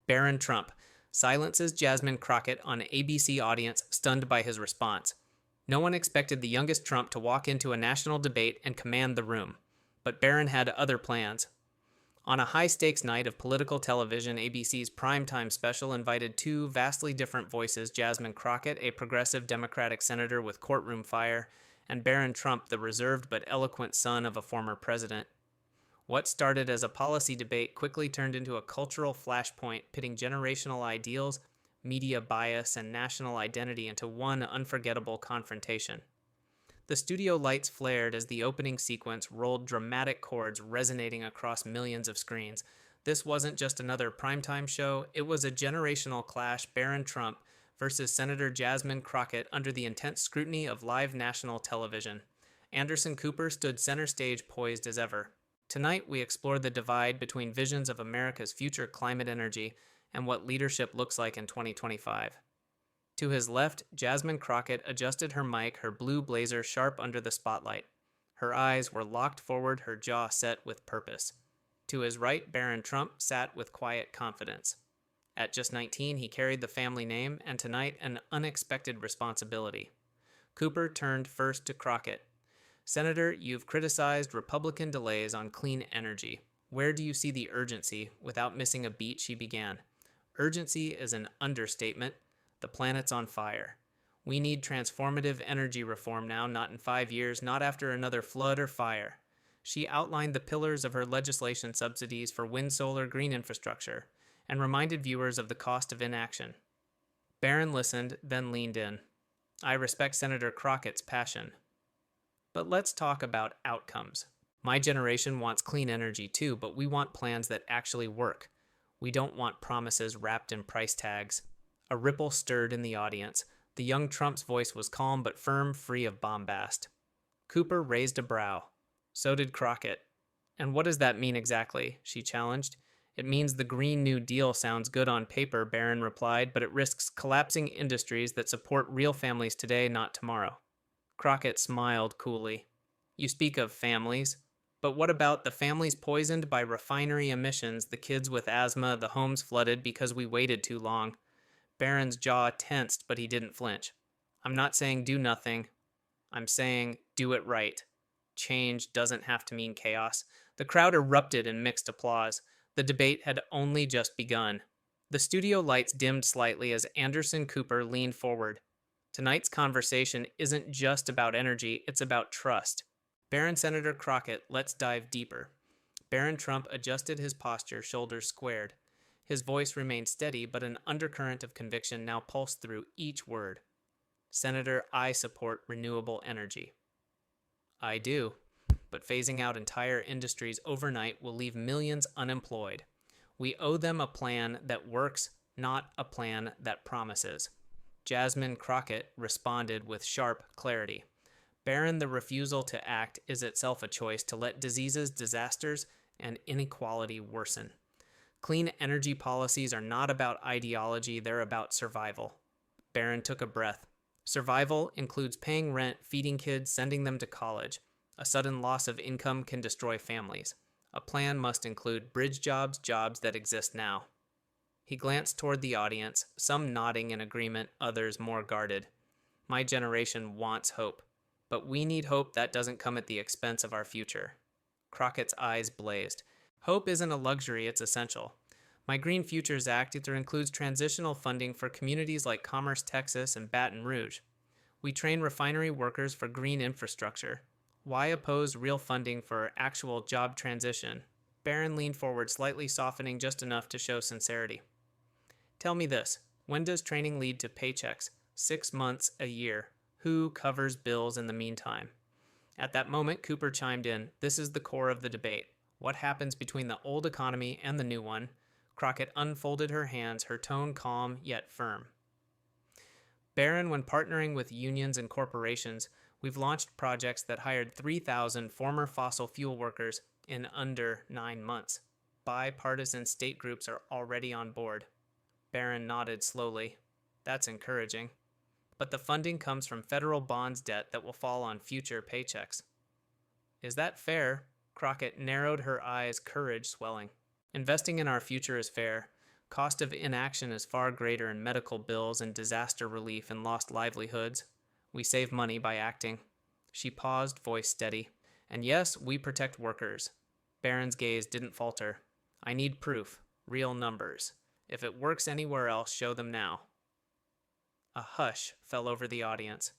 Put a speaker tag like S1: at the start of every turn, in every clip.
S1: Barron Trump silences Jasmine Crockett on ABC audience stunned by his response. No one expected the youngest Trump to walk into a national debate and command the room, but Barron had other plans. On a high-stakes night of political television, ABC's primetime special invited two vastly different voices, Jasmine Crockett, a progressive Democratic senator with courtroom fire, and Barron Trump, the reserved but eloquent son of a former president. What started as a policy debate quickly turned into a cultural flashpoint, pitting generational ideals, media bias, and national identity into one unforgettable confrontation. The studio lights flared as the opening sequence rolled dramatic chords resonating across millions of screens. This wasn't just another primetime show, it was a generational clash, Barron Trump versus Senator Jasmine Crockett under the intense scrutiny of live national television. Anderson Cooper stood center stage poised as ever. Tonight, we explore the divide between visions of America's future climate energy and what leadership looks like in 2025. To his left, Jasmine Crockett adjusted her mic, her blue blazer sharp under the spotlight. Her eyes were locked forward, her jaw set with purpose. To his right, Barron Trump sat with quiet confidence. At just 19, he carried the family name, and tonight, an unexpected responsibility. Cooper turned first to Crockett. Senator, you've criticized Republican delays on clean energy. Where do you see the urgency? Without missing a beat, she began. Urgency is an understatement. The planet's on fire. We need transformative energy reform now, not in 5 years, not after another flood or fire. She outlined the pillars of her legislation subsidies for wind, solar, green infrastructure, and reminded viewers of the cost of inaction. Barron listened, then leaned in. I respect Senator Crockett's passion. But let's talk about outcomes. My generation wants clean energy too, but we want plans that actually work. We don't want promises wrapped in price tags. A ripple stirred in the audience. The young Trump's voice was calm but firm, free of bombast. Cooper raised a brow. So did Crockett. And what does that mean exactly? She challenged. It means the Green New Deal sounds good on paper, Barron replied, but it risks collapsing industries that support real families today, not tomorrow. Crockett smiled coolly. You speak of families, but what about the families poisoned by refinery emissions, the kids with asthma, the homes flooded because we waited too long? Barron's jaw tensed, but he didn't flinch. I'm not saying do nothing. I'm saying do it right. Change doesn't have to mean chaos. The crowd erupted in mixed applause. The debate had only just begun. The studio lights dimmed slightly as Anderson Cooper leaned forward. Tonight's conversation isn't just about energy, it's about trust. Barron Senator Crockett, let's dive deeper. Barron Trump adjusted his posture, shoulders squared. His voice remained steady, but an undercurrent of conviction now pulsed through each word. Senator, I support renewable energy. I do, but phasing out entire industries overnight will leave millions unemployed. We owe them a plan that works, not a plan that promises. Jasmine Crockett responded with sharp clarity. Barron, the refusal to act is itself a choice to let diseases, disasters, and inequality worsen. Clean energy policies are not about ideology, they're about survival. Barron took a breath. Survival includes paying rent, feeding kids, sending them to college. A sudden loss of income can destroy families. A plan must include bridge jobs, jobs that exist now. He glanced toward the audience, some nodding in agreement, others more guarded. My generation wants hope, but we need hope that doesn't come at the expense of our future. Crockett's eyes blazed. Hope isn't a luxury, it's essential. My Green Futures Act either includes transitional funding for communities like Commerce, Texas, and Baton Rouge. We train refinery workers for green infrastructure. Why oppose real funding for actual job transition? Barron leaned forward, slightly softening just enough to show sincerity. Tell me this, when does training lead to paychecks? 6 months, a year. Who covers bills in the meantime? At that moment, Cooper chimed in. This is the core of the debate. What happens between the old economy and the new one? Crockett unfolded her hands, her tone calm yet firm. Barron, when partnering with unions and corporations, we've launched projects that hired 3,000 former fossil fuel workers in under 9 months. Bipartisan state groups are already on board. Barron nodded slowly. That's encouraging. But the funding comes from federal bonds debt that will fall on future paychecks. Is that fair? Crockett narrowed her eyes, courage swelling. Investing in our future is fair. Cost of inaction is far greater in medical bills and disaster relief and lost livelihoods. We save money by acting. She paused, voice steady. And yes, we protect workers. Barron's gaze didn't falter. I need proof, real numbers. If it works anywhere else, show them now. A hush fell over the audience.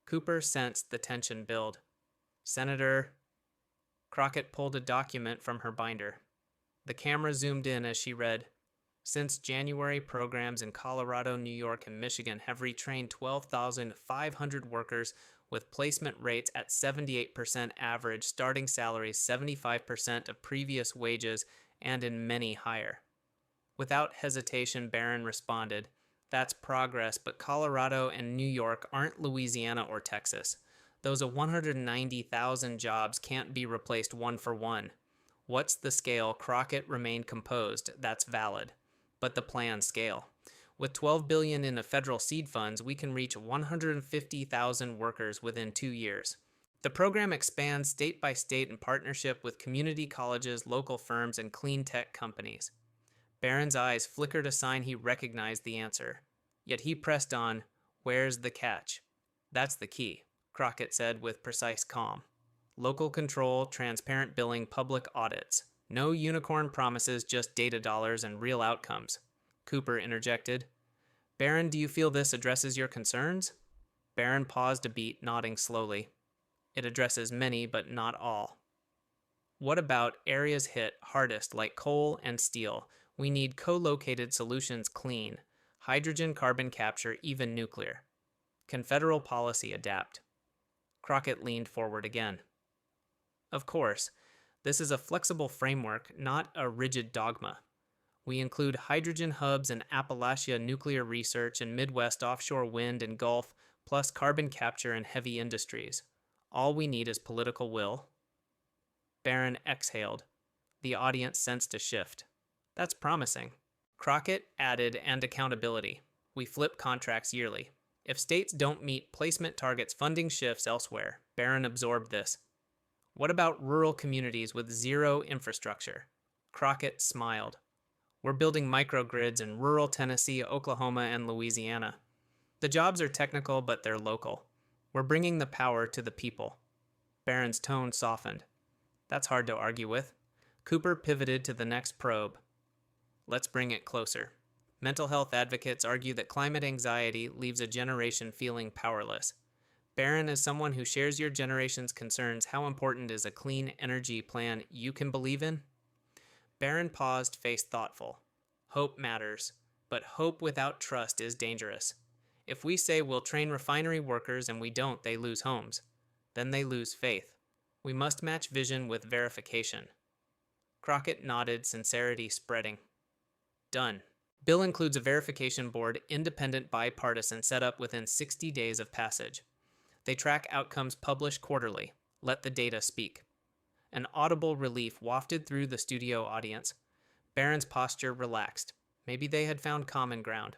S1: Cooper sensed the tension build. Senator... Crockett pulled a document from her binder. The camera zoomed in as she read, Since January, programs in Colorado, New York, and Michigan have retrained 12,500 workers with placement rates at 78% average, starting salaries 75% of previous wages, and in many higher. Without hesitation, Barron responded, That's progress, but Colorado and New York aren't Louisiana or Texas. Those 190,000 jobs can't be replaced one for one. What's the scale? Crockett remained composed. That's valid. But the planned scale. With $12 billion in the federal seed funds, we can reach 150,000 workers within 2 years. The program expands state by state in partnership with community colleges, local firms, and clean tech companies. Barron's eyes flickered a sign he recognized the answer. Yet he pressed on, Where's the catch? That's the key, Crockett said with precise calm. Local control, transparent billing, public audits. No unicorn promises, just data dollars and real outcomes. Cooper interjected. Barron, do you feel this addresses your concerns? Barron paused a beat, nodding slowly. It addresses many, but not all. What about areas hit hardest like coal and steel? We need co-located solutions clean. Hydrogen, carbon capture, even nuclear. Can federal policy adapt? Crockett leaned forward again. Of course, this is a flexible framework, not a rigid dogma. We include hydrogen hubs in Appalachia nuclear research and Midwest offshore wind and Gulf, plus carbon capture and heavy industries. All we need is political will. Barron exhaled. The audience sensed a shift. That's promising. Crockett added, and accountability. We flip contracts yearly. If states don't meet placement targets, funding shifts elsewhere. Barron absorbed this. What about rural communities with zero infrastructure? Crockett smiled. We're building microgrids in rural Tennessee, Oklahoma, and Louisiana. The jobs are technical, but they're local. We're bringing the power to the people. Barron's tone softened. That's hard to argue with. Cooper pivoted to the next probe. Let's bring it closer. Mental health advocates argue that climate anxiety leaves a generation feeling powerless. Barron, as someone who shares your generation's concerns, how important is a clean energy plan you can believe in? Barron paused, face thoughtful. Hope matters, but hope without trust is dangerous. If we say we'll train refinery workers and we don't, they lose homes. Then they lose faith. We must match vision with verification. Crockett nodded, sincerity spreading. Done. Bill includes a verification board, independent, bipartisan, set up within 60 days of passage. They track outcomes published quarterly. Let the data speak. An audible relief wafted through the studio audience. Barron's posture relaxed. Maybe they had found common ground.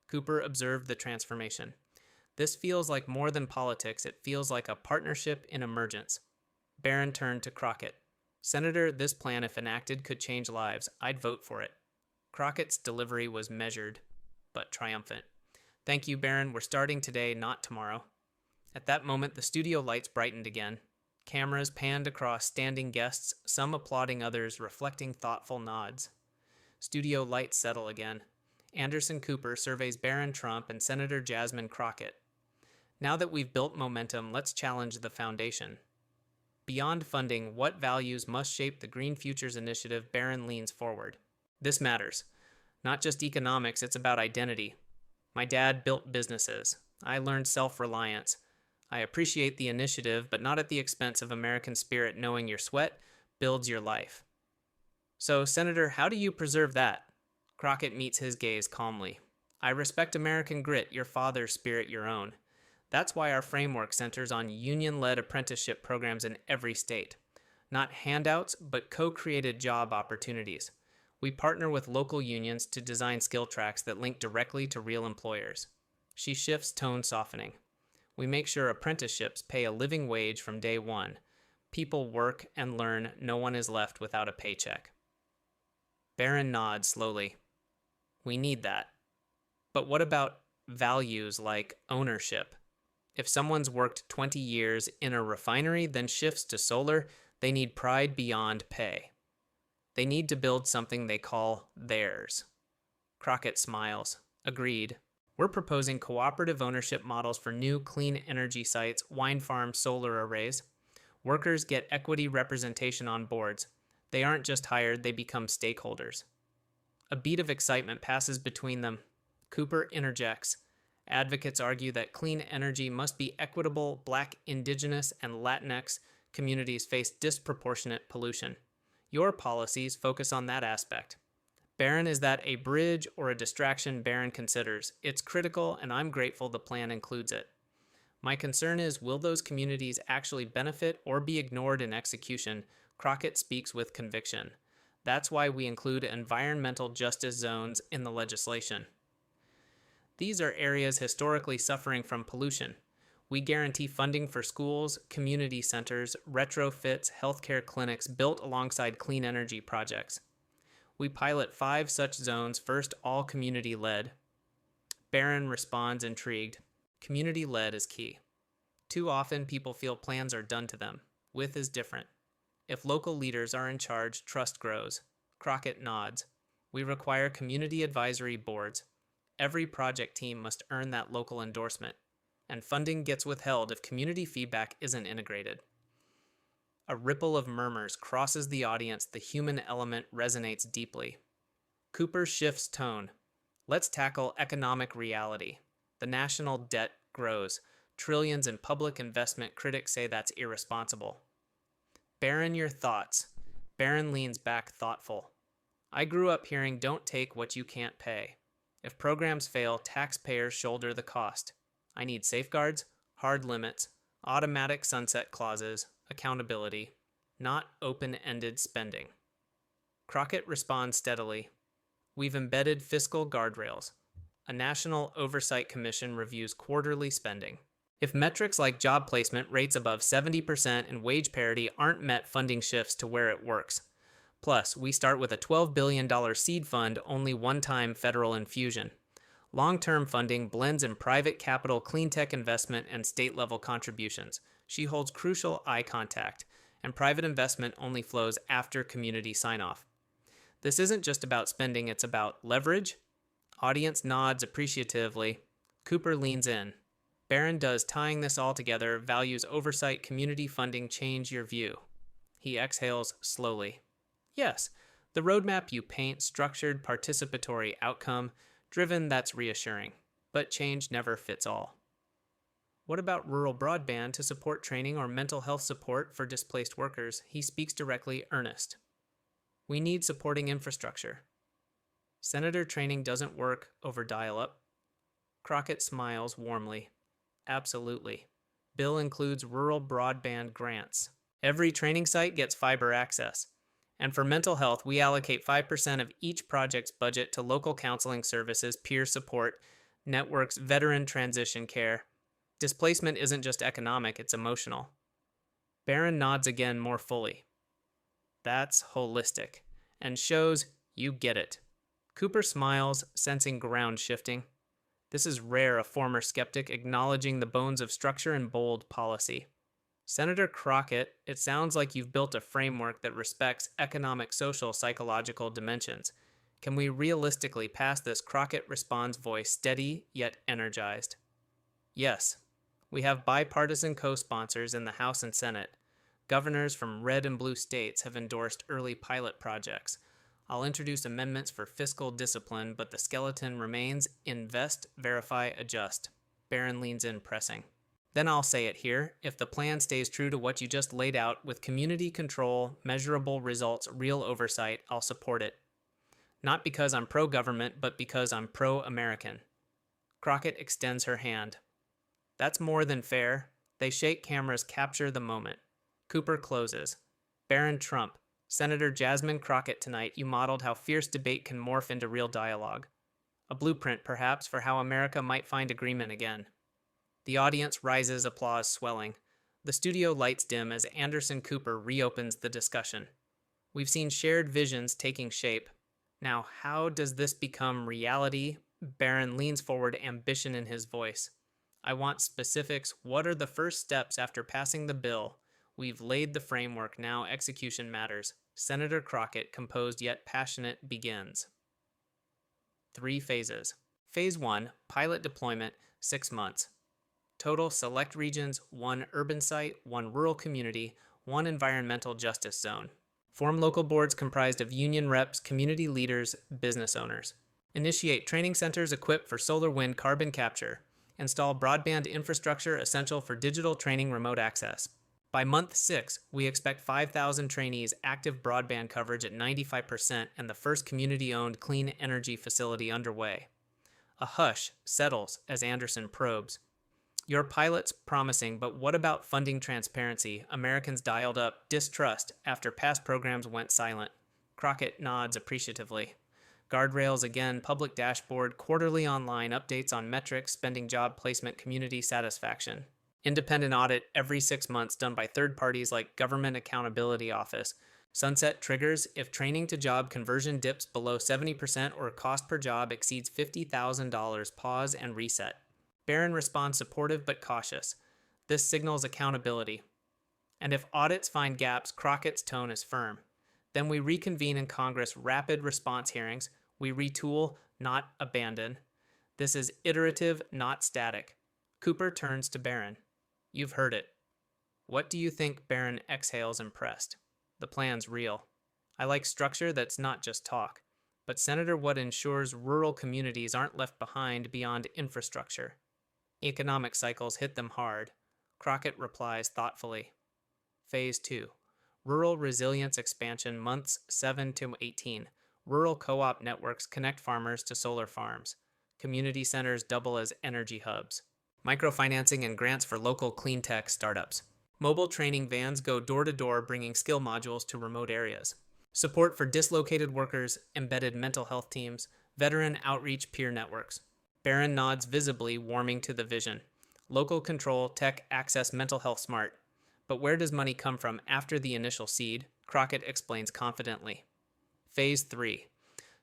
S1: Cooper observed the transformation. This feels like more than politics. It feels like a partnership in emergence. Barron turned to Crockett. Senator, this plan, if enacted, could change lives. I'd vote for it. Crockett's delivery was measured, but triumphant. Thank you, Barron. We're starting today, not tomorrow. At that moment, the studio lights brightened again. Cameras panned across standing guests, some applauding, others reflecting thoughtful nods. Studio lights settle again. Anderson Cooper surveys Barron Trump and Senator Jasmine Crockett. Now that we've built momentum, let's challenge the foundation. Beyond funding, what values must shape the Green Futures Initiative? Barron leans forward. This matters. Not just economics, it's about identity. My dad built businesses. I learned self-reliance. I appreciate the initiative, but not at the expense of American spirit, knowing your sweat builds your life. So, Senator, how do you preserve that? Crockett meets his gaze calmly. I respect American grit, your father's spirit, your own. That's why our framework centers on union-led apprenticeship programs in every state. Not handouts, but co-created job opportunities. We partner with local unions to design skill tracks that link directly to real employers. She shifts, tone softening. We make sure apprenticeships pay a living wage from day one. People work and learn. No one is left without a paycheck. Barron nods slowly. We need that. But what about values like ownership? If someone's worked 20 years in a refinery, then shifts to solar, they need pride beyond pay. They need to build something they call theirs. Crockett smiles. Agreed. We're proposing cooperative ownership models for new clean energy sites, wind farms, solar arrays. Workers get equity representation on boards. They aren't just hired, they become stakeholders. A beat of excitement passes between them. Cooper interjects. Advocates argue that clean energy must be equitable. Black, Indigenous, and Latinx communities face disproportionate pollution. Your policies focus on that aspect. Barron, is that a bridge or a distraction? Barron considers. It's critical, and I'm grateful the plan includes it. My concern is, will those communities actually benefit or be ignored in execution? Crockett speaks with conviction. That's why we include environmental justice zones in the legislation. These are areas historically suffering from pollution. We guarantee funding for schools, community centers, retrofits, healthcare clinics built alongside clean energy projects. We pilot 5 such zones, first all community-led. Barron responds intrigued. Community-led is key. Too often people feel plans are done to them. With is different. If local leaders are in charge, trust grows. Crockett nods. We require community advisory boards. Every project team must earn that local endorsement, and funding gets withheld if community feedback isn't integrated. A ripple of murmurs crosses the audience. The human element resonates deeply. Cooper shifts tone. Let's tackle economic reality. The national debt grows. Trillions in public investment. Critics say that's irresponsible. Barron, your thoughts. Barron leans back thoughtful. I grew up hearing, don't take what you can't pay. If programs fail, taxpayers shoulder the cost. I need safeguards, hard limits, automatic sunset clauses, accountability, not open-ended spending. Crockett responds steadily. We've embedded fiscal guardrails. A National Oversight Commission reviews quarterly spending. If metrics like job placement rates above 70% and wage parity aren't met, funding shifts to where it works. Plus, we start with a $12 billion seed fund, only one-time federal infusion. Long-term funding blends in private capital, clean tech investment, and state-level contributions. She holds crucial eye contact, and private investment only flows after community sign-off. This isn't just about spending, it's about leverage. Audience nods appreciatively. Cooper leans in. Barron does tying this all together, values oversight, community funding, change your view. He exhales slowly. Yes, the roadmap you paint, structured, participatory, outcome, driven, that's reassuring. But change never fits all. What about rural broadband to support training or mental health support for displaced workers? He speaks directly, earnest. We need supporting infrastructure. Senator, training doesn't work over dial-up. Crockett smiles warmly. Absolutely. Bill includes rural broadband grants. Every training site gets fiber access. And for mental health, we allocate 5% of each project's budget to local counseling services, peer support, networks, veteran transition care. Displacement isn't just economic, it's emotional. Barron nods again more fully. That's holistic, and shows you get it. Cooper smiles, sensing ground shifting. This is rare, a former skeptic acknowledging the bones of structure and bold policy. Senator Crockett, it sounds like you've built a framework that respects economic, social, psychological dimensions. Can we realistically pass this? Crockett responds, voice steady yet energized. Yes. We have bipartisan co-sponsors in the House and Senate. Governors from red and blue states have endorsed early pilot projects. I'll introduce amendments for fiscal discipline, but the skeleton remains invest, verify, adjust. Barron leans in, pressing. Then I'll say it here. If the plan stays true to what you just laid out with community control, measurable results, real oversight, I'll support it. Not because I'm pro-government, but because I'm pro-American. Crockett extends her hand. That's more than fair. They shake, cameras capture the moment. Cooper closes. Barron Trump, Senator Jasmine Crockett, tonight you modeled how fierce debate can morph into real dialogue. A blueprint, perhaps, for how America might find agreement again. The audience rises, applause swelling. The studio lights dim as Anderson Cooper reopens the discussion. We've seen shared visions taking shape. Now, how does this become reality? Barron leans forward, ambition in his voice. I want specifics. What are the first steps after passing the bill? We've laid the framework, now execution matters. Senator Crockett, composed yet passionate, begins. 3 phases. Phase 1, pilot deployment, 6 months. Total select regions, 1 urban site, 1 rural community, 1 environmental justice zone. Form local boards comprised of union reps, community leaders, business owners. Initiate training centers equipped for solar wind carbon capture. Install broadband infrastructure essential for digital training remote access. By month 6, we expect 5,000 trainees, active broadband coverage at 95%, and the first community-owned clean energy facility underway. A hush settles as Anderson probes. Your pilot's promising, but what about funding transparency? Americans dialed up distrust after past programs went silent. Crockett nods appreciatively. Guardrails again, public dashboard, quarterly online updates on metrics, spending, job placement, community satisfaction. Independent audit every 6 months done by third parties like Government Accountability Office. Sunset triggers if training to job conversion dips below 70% or cost per job exceeds $50,000. Pause and reset. Barron responds supportive but cautious. This signals accountability. And if audits find gaps, Crockett's tone is firm. Then we reconvene in Congress, rapid response hearings. We retool, not abandon. This is iterative, not static. Cooper turns to Barron. You've heard it. What do you think? Barron exhales, impressed. The plan's real. I like structure that's not just talk. But Senator, what ensures rural communities aren't left behind beyond infrastructure? Economic cycles hit them hard. Crockett replies thoughtfully. Phase 2. Rural resilience expansion, months 7 to 18. Rural co-op networks connect farmers to solar farms. Community centers double as energy hubs. Microfinancing and grants for local clean tech startups. Mobile training vans go door to door bringing skill modules to remote areas. Support for dislocated workers, embedded mental health teams, veteran outreach peer networks. Barron nods visibly, warming to the vision. Local control, tech access, mental health smart. But where does money come from after the initial seed? Crockett explains confidently. Phase 3.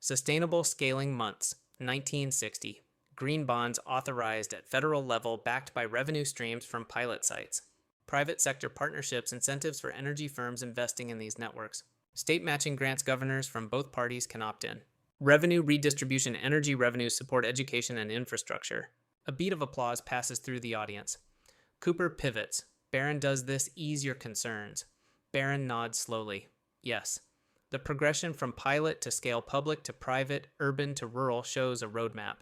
S1: Sustainable scaling, months 1960. Green bonds authorized at federal level backed by revenue streams from pilot sites. Private sector partnerships, incentives for energy firms investing in these networks. State matching grants, governors from both parties can opt in. Revenue redistribution, energy revenues support education and infrastructure. A beat of applause passes through the audience. Cooper pivots. Barron, does this ease your concerns? Barron nods slowly. Yes. The progression from pilot to scale, public to private, urban to rural shows a roadmap.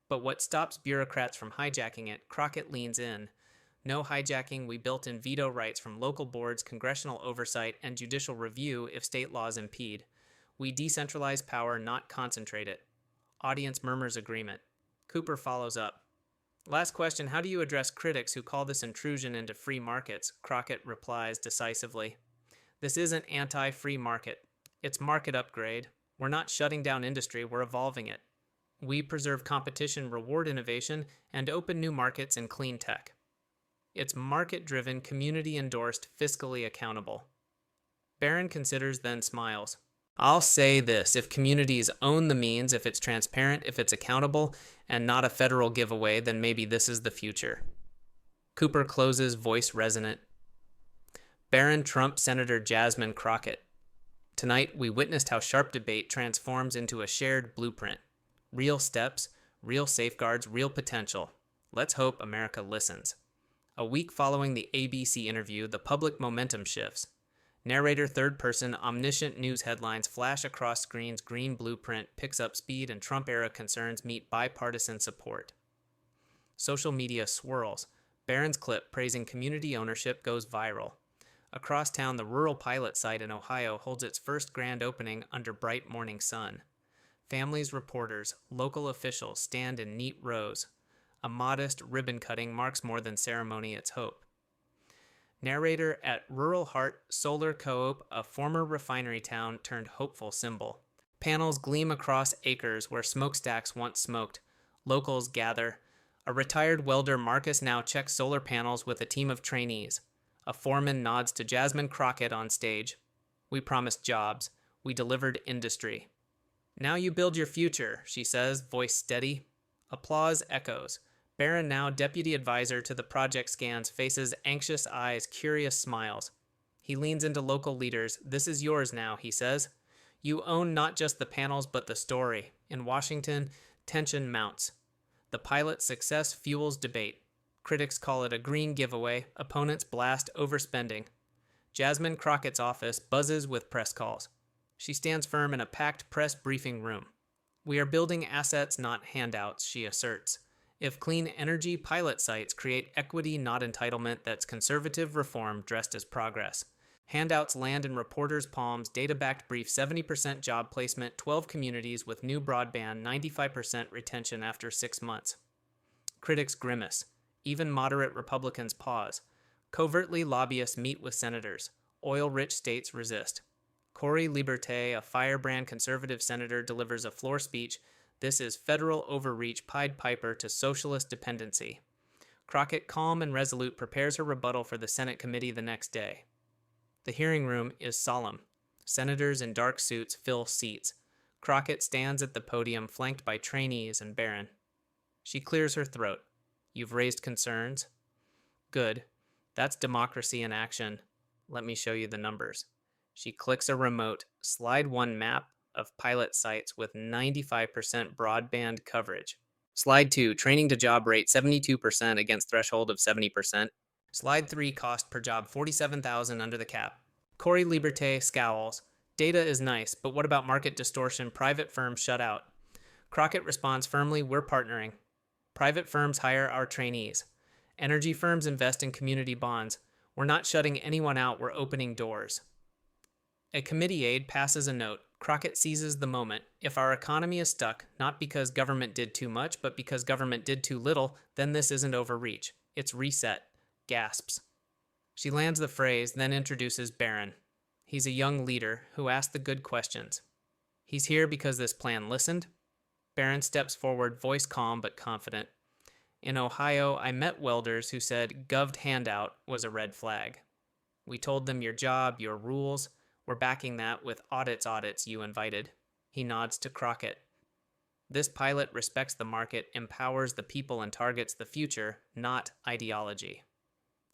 S1: But what stops bureaucrats from hijacking it? Crockett leans in. No hijacking. We built in veto rights from local boards, congressional oversight, and judicial review if state laws impede. We decentralize power, not concentrate it. Audience murmurs agreement. Cooper follows up. Last question, how do you address critics who call this intrusion into free markets? Crockett replies decisively. This isn't anti-free market. It's market upgrade. We're not shutting down industry, we're evolving it. We preserve competition, reward innovation, and open new markets in clean tech. It's market-driven, community-endorsed, fiscally accountable. Barron considers, then smiles. I'll say this, if communities own the means, if it's transparent, if it's accountable, and not a federal giveaway, then maybe this is the future. Cooper closes, voice resonant. Barron Trump, Senator Jasmine Crockett. Tonight, we witnessed how sharp debate transforms into a shared blueprint. Real steps, real safeguards, real potential. Let's hope America listens. A week following the ABC interview, the public momentum shifts. Narrator third person, omniscient news headlines flash across screens, green blueprint picks up speed, and Trump-era concerns meet bipartisan support. Social media swirls. Barron's clip praising community ownership goes viral. Across town, the rural pilot site in Ohio holds its first grand opening under bright morning sun. Families, reporters, local officials stand in neat rows. A modest ribbon cutting marks more than ceremony, its hope. Narrator at Rural Heart Solar Co-op, a former refinery town turned hopeful symbol. Panels gleam across acres where smokestacks once smoked. Locals gather. A retired welder, Marcus, now checks solar panels with a team of trainees. A foreman nods to Jasmine Crockett on stage. We promised jobs. We delivered industry. Now you build your future, she says, voice steady. Applause echoes. Barron, now deputy advisor to the project scans, faces anxious eyes, curious smiles. He leans into local leaders. This is yours now, he says. You own not just the panels, but the story. In Washington, tension mounts. The pilot's success fuels debate. Critics call it a green giveaway. Opponents blast overspending. Jasmine Crockett's office buzzes with press calls. She stands firm in a packed press briefing room. We are building assets, not handouts, she asserts. If clean energy pilot sites create equity, not entitlement, that's conservative reform dressed as progress. Handouts land in reporters' palms, data-backed brief, 70% job placement, 12 communities with new broadband, 95% retention after 6 months. Critics grimace. Even moderate Republicans pause. Covertly, lobbyists meet with senators. Oil-rich states resist. Cory Liberté, a firebrand conservative senator, delivers a floor speech. This is federal overreach, Pied Piper to socialist dependency. Crockett, calm and resolute, prepares her rebuttal for the Senate committee the next day. The hearing room is solemn. Senators in dark suits fill seats. Crockett stands at the podium, flanked by trainees and Barron. She clears her throat. You've raised concerns? Good. That's democracy in action. Let me show you the numbers. She clicks a remote, slide 1 map of pilot sites with 95% broadband coverage. Slide 2, training to job rate 72% against threshold of 70%. Slide 3, cost per job $47,000 under the cap. Cory Liberté scowls. Data is nice, but what about market distortion? Private firms shut out. Crockett responds firmly, we're partnering. Private firms hire our trainees. Energy firms invest in community bonds. We're not shutting anyone out, we're opening doors. A committee aide passes a note. Crockett seizes the moment. If our economy is stuck, not because government did too much, but because government did too little, then this isn't overreach. It's reset. Gasps. She lands the phrase, then introduces Barron. He's a young leader who asked the good questions. He's here because this plan listened. Barron steps forward, voice calm but confident. In Ohio, I met welders who said goved handout was a red flag. We told them your job, your rules. We're backing that with audits you invited. He nods to Crockett. This pilot respects the market, empowers the people, and targets the future, not ideology.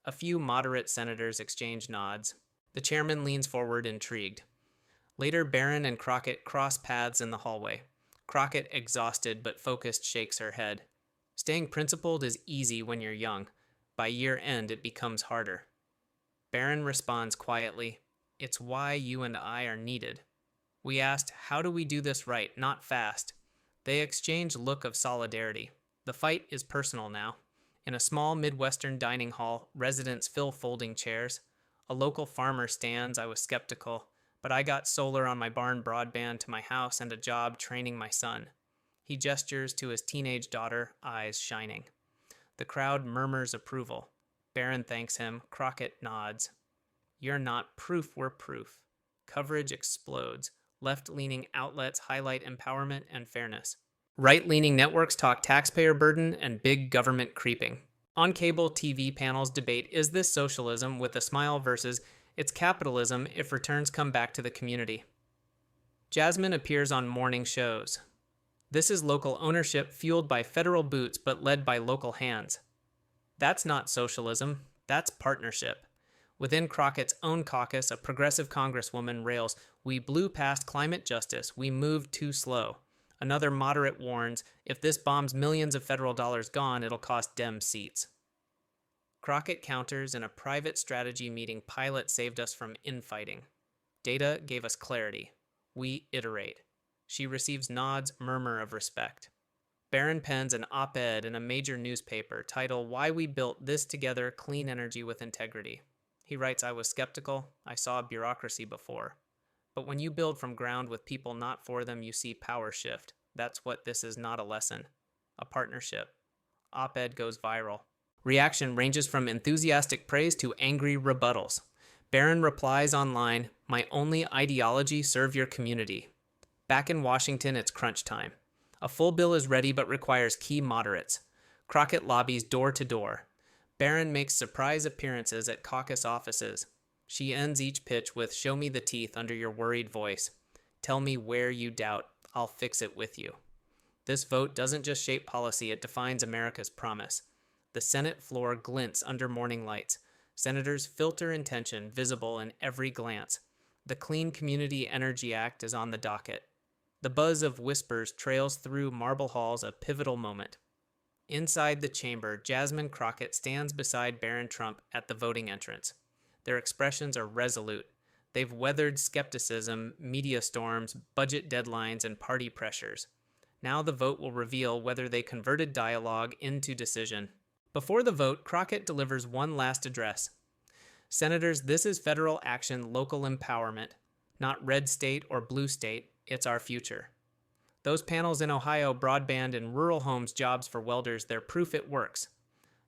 S1: A few moderate senators exchange nods. The chairman leans forward, intrigued. Later, Barron and Crockett cross paths in the hallway. Crockett, exhausted but focused, shakes her head. Staying principled is easy when you're young. By year end, it becomes harder. Barron responds quietly, it's why you and I are needed. We asked, how do we do this right, not fast? They exchange look of solidarity. The fight is personal now. In a small Midwestern dining hall, residents fill folding chairs. A local farmer stands. I was skeptical, but I got solar on my barn broadband to my house and a job training my son. He gestures to his teenage daughter, eyes shining. The crowd murmurs approval. Barron thanks him. Crockett nods. You're not proof, we're proof. Coverage explodes. Left-leaning outlets highlight empowerment and fairness. Right-leaning networks talk taxpayer burden and big government creeping. On cable TV panels debate, is this socialism with a smile versus it's capitalism if returns come back to the community. Jasmine appears on morning shows. This is local ownership fueled by federal boots but led by local hands. That's not socialism, that's partnership. Within Crockett's own caucus, a progressive congresswoman rails, we blew past climate justice, we moved too slow. Another moderate warns, if this bombs millions of federal dollars gone, it'll cost Dem seats. Crockett counters, in a private strategy meeting, pilot saved us from infighting. Data gave us clarity. We iterate. She receives nods, murmur of respect. Barron pens an op-ed in a major newspaper, titled Why We Built This Together, Clean Energy with Integrity. He writes, I was skeptical. I saw bureaucracy before. But when you build from ground with people not for them, you see power shift. That's what this is, not a lesson. A partnership. Op-ed goes viral. Reaction ranges from enthusiastic praise to angry rebuttals. Barron replies online, my only ideology, serve your community. Back in Washington, it's crunch time. A full bill is ready but requires key moderates. Crockett lobbies door to door. Barron makes surprise appearances at caucus offices. She ends each pitch with, show me the teeth under your worried voice. Tell me where you doubt. I'll fix it with you. This vote doesn't just shape policy, it defines America's promise. The Senate floor glints under morning lights. Senators filter intention, visible in every glance. The Clean Community Energy Act is on the docket. The buzz of whispers trails through marble halls, a pivotal moment. Inside the chamber, Jasmine Crockett stands beside Barron Trump at the voting entrance. Their expressions are resolute. They've weathered skepticism, media storms, budget deadlines, and party pressures. Now the vote will reveal whether they converted dialogue into decision. Before the vote, Crockett delivers one last address. Senators, this is federal action, local empowerment. Not red state or blue state, it's our future. Those panels in Ohio, broadband and rural homes, jobs for welders, they're proof it works.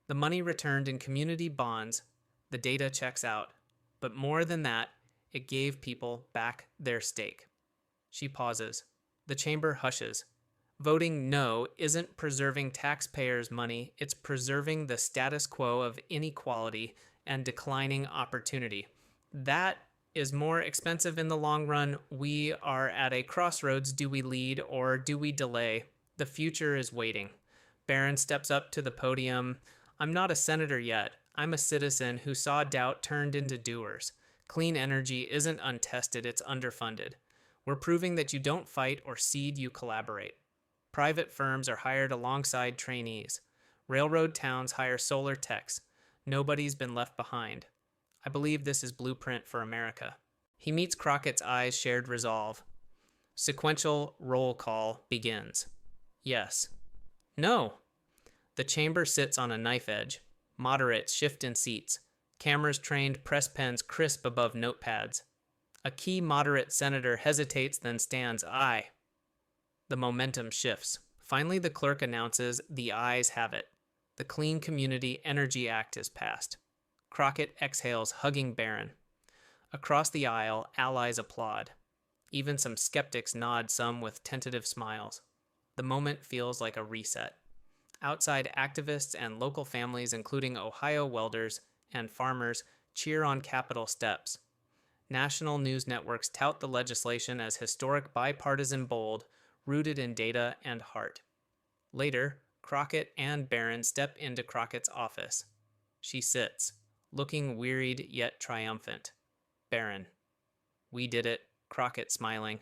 S1: The money returned in community bonds, the data checks out. But more than that, it gave people back their stake. She pauses. The chamber hushes. Voting no isn't preserving taxpayers' money, it's preserving the status quo of inequality and declining opportunity. That is more expensive in the long run. We are at a crossroads. Do we lead or do we delay? The future is waiting. Barron steps up to the podium. I'm not a senator yet. I'm a citizen who saw doubt turned into doers. Clean energy isn't untested, it's underfunded. We're proving that you don't fight or cede, you collaborate. Private firms are hired alongside trainees. Railroad towns hire solar techs. Nobody's been left behind. I believe this is blueprint for America. He meets Crockett's eyes, shared resolve. Sequential roll call begins. Yes. No. The chamber sits on a knife edge. Moderates shift in seats. Cameras trained, press pens crisp above notepads. A key moderate senator hesitates, then stands. Aye. The momentum shifts. Finally, the clerk announces the ayes have it. The Clean Community Energy Act is passed. Crockett exhales, hugging Barron. Across the aisle, allies applaud. Even some skeptics nod, some with tentative smiles. The moment feels like a reset. Outside, activists and local families, including Ohio welders and farmers, cheer on Capitol steps. National news networks tout the legislation as historic, bipartisan, bold, rooted in data and heart. Later, Crockett and Barron step into Crockett's office. She sits, looking wearied yet triumphant. Barron. We did it. Crockett smiling.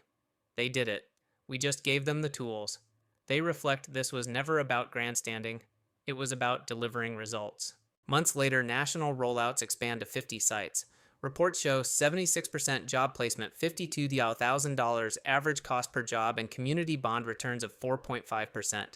S1: They did it. We just gave them the tools. They reflect this was never about grandstanding. It was about delivering results. Months later, national rollouts expand to 50 sites. Reports show 76% job placement, $52,000 average cost per job, and community bond returns of 4.5%.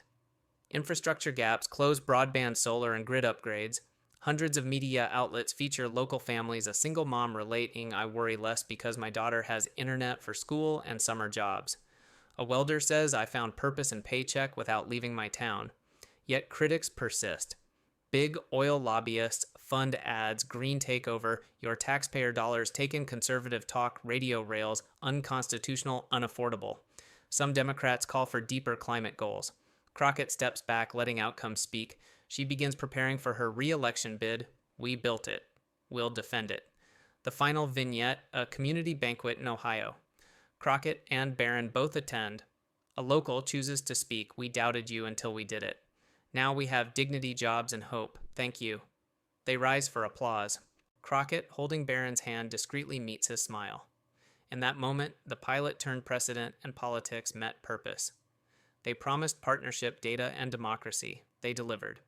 S1: Infrastructure gaps close broadband, solar, and grid upgrades. Hundreds of media outlets feature local families, a single mom relating, I worry less because my daughter has internet for school and summer jobs. A welder says, I found purpose and paycheck without leaving my town. Yet critics persist. Big oil lobbyists fund ads, green takeover, your taxpayer dollars taken, conservative talk, radio rails, unconstitutional, unaffordable. Some Democrats call for deeper climate goals. Crockett steps back, letting outcomes speak. She begins preparing for her re-election bid. We built it. We'll defend it. The final vignette, a community banquet in Ohio. Crockett and Barron both attend. A local chooses to speak. We doubted you until we did it. Now we have dignity, jobs, and hope. Thank you. They rise for applause. Crockett, holding Barron's hand, discreetly meets his smile. In that moment, the pilot turned precedent and politics met purpose. They promised partnership, data, and democracy. They delivered.